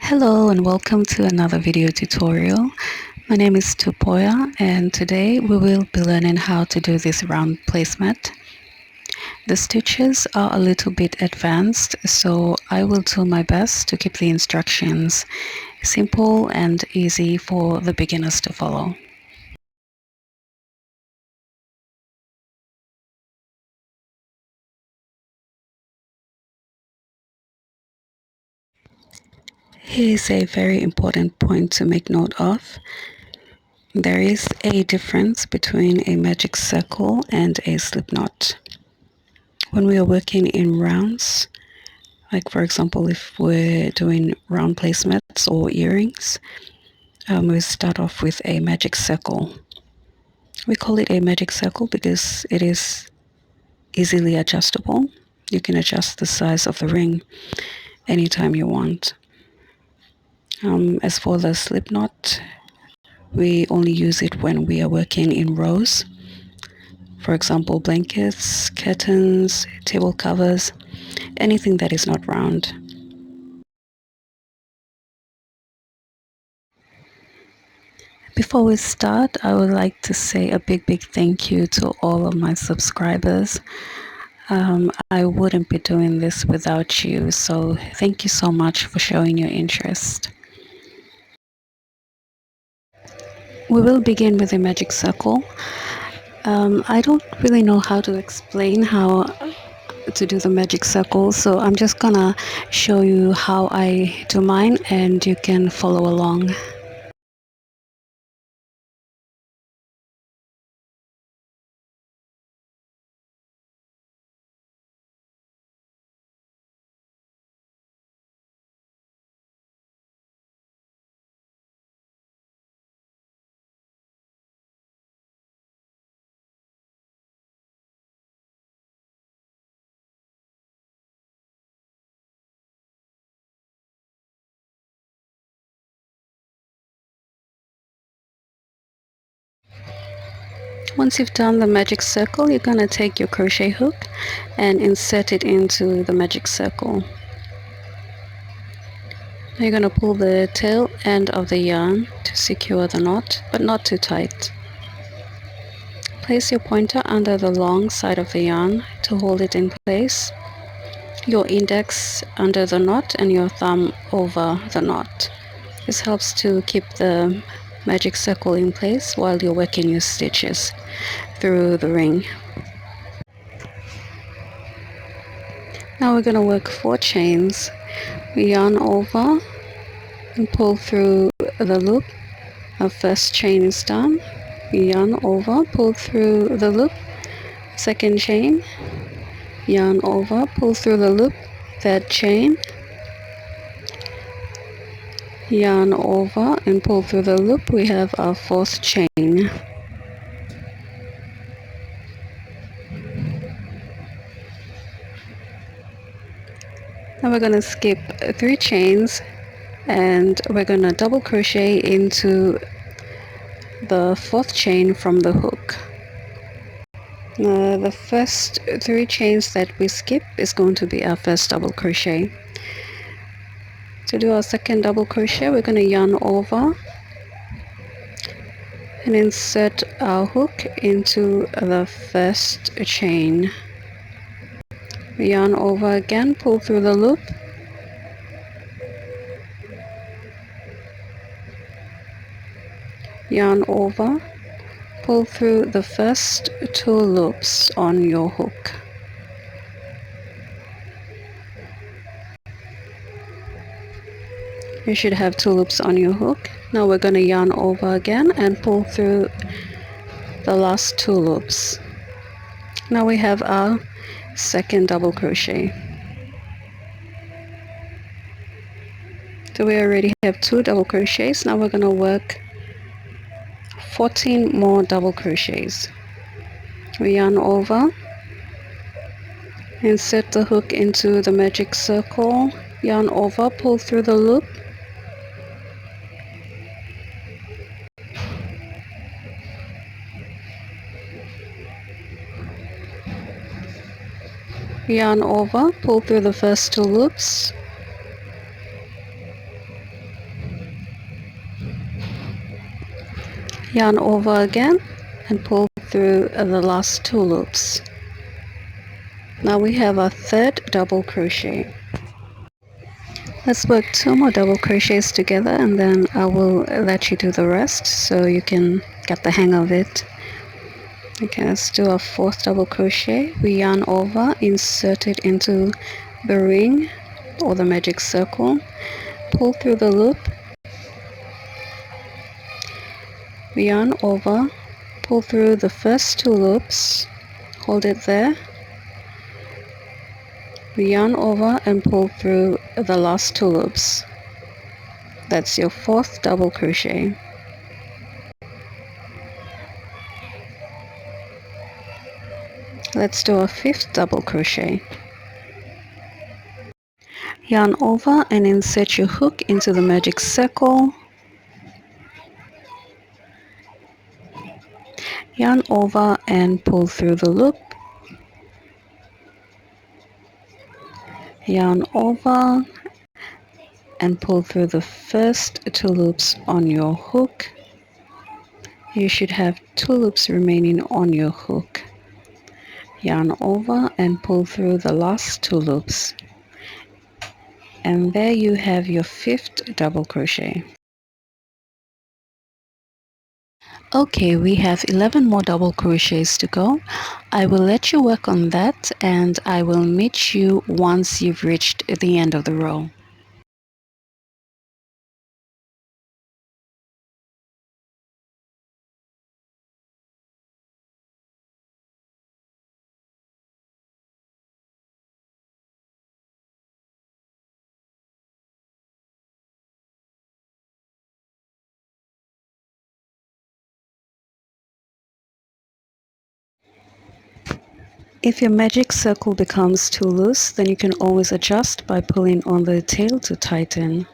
Hello and welcome to another video tutorial. My name is Tupoya and today we will be learning how to do this round placemat. The stitches are a little bit advanced, so I will do my best to keep the instructions simple and easy for the beginners to follow. Here's a very important point to make note of. There is a difference between a magic circle and a slip knot. When we are working in rounds, like for example, if we're doing round placemats or earrings, we start off with a magic circle. We call it a magic circle because it is easily adjustable. You can adjust the size of the ring anytime you want. As for the slip knot, we only use it when we are working in rows. For example, blankets, curtains, table covers, anything that is not round. Before we start, I would like to say a big thank you to all of my subscribers. I wouldn't be doing this without you, so thank you so much for showing your interest. We will begin with a magic circle. I don't really know how to explain how to do the magic circle, so I'm just gonna show you how I do mine and you can follow along. Once you've done the magic circle, you're going to take your crochet hook and insert it into the magic circle. Now you're going to pull the tail end of the yarn to secure the knot, but not too tight. Place your pointer under the long side of the yarn to hold it in place, your index under the knot and your thumb over the knot. This helps to keep the magic circle in place while you're working your stitches through the ring. Now we're going to work 4 chains. We yarn over and pull through the loop. Our first chain is done. We yarn over, pull through the loop. Second chain, yarn over, pull through the loop. Third chain, yarn over and pull through the loop. We have our 4th chain. Now we're going to skip 3 chains and we're going to double crochet into the 4th chain from the hook. Now the first 3 chains that we skip is going to be our first double crochet. To do our second double crochet, we're going to yarn over and insert our hook into the first chain. We yarn over again, pull through the loop, yarn over, pull through the first 2 loops on your hook. You should have 2 loops on your hook. Now we're going to yarn over again and pull through the last 2 loops. Now we have our second double crochet. So we already have 2 double crochets. Now we're going to work 14 more double crochets. We yarn over, insert the hook into the magic circle, yarn over, pull through the loop, yarn over, pull through the first 2 loops, Yarn over again and pull through the last 2 loops. Now we have our third double crochet. Let's work 2 more double crochets together and then I will let you do the rest so you can get the hang of it. Okay, let's do our 4th double crochet. We yarn over, insert it into the ring or the magic circle, pull through the loop, we yarn over, pull through the first 2 loops, hold it there, we yarn over and pull through the last 2 loops. That's your 4th double crochet. Let's do a 5th double crochet. Yarn over and insert your hook into the magic circle, yarn over and pull through the loop, yarn over and pull through the first 2 loops on your hook. You should have 2 loops remaining on your hook. Yarn over and pull through the last 2 loops. And there you have your 5th double crochet. Okay, we have 11 more double crochets to go. I will let you work on that and I will meet you once you've reached the end of the row. If your magic circle becomes too loose, then you can always adjust by pulling on the tail to tighten.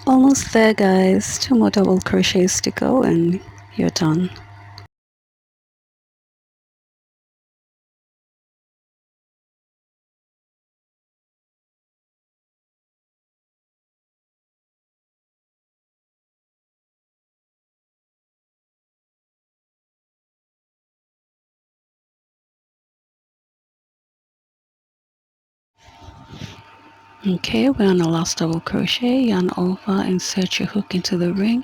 Almost there, guys. 2 more double crochets to go and you're done. Okay, we're on the last double crochet. Yarn over, insert your hook into the ring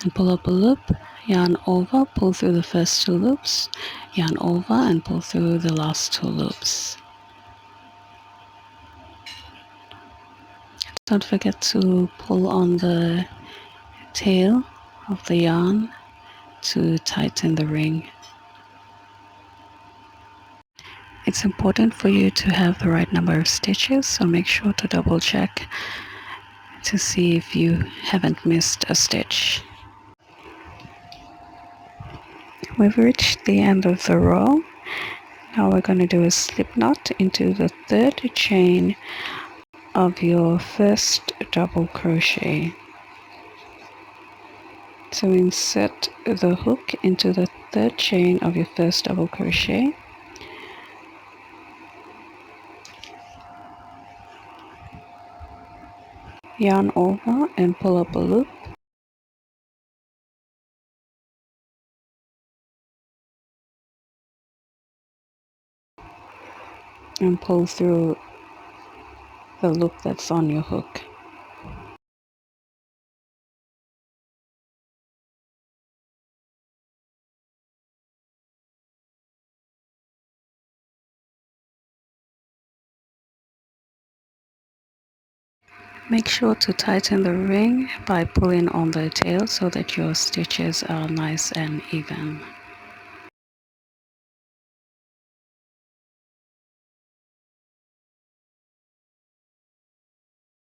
and pull up a loop. Yarn over, pull through the first 2 loops. Yarn over and pull through the last 2 loops. Don't forget to pull on the tail of the yarn to tighten the ring. It's important for you to have the right number of stitches, so make sure to double check to see if you haven't missed a stitch. We've reached the end of the row. Now we're going to do a slip knot into the 3rd chain of your first double crochet. So insert the hook into the 3rd chain of your first double crochet. Yarn over and pull up a loop. And pull through the loop that's on your hook. Make sure to tighten the ring by pulling on the tail so that your stitches are nice and even.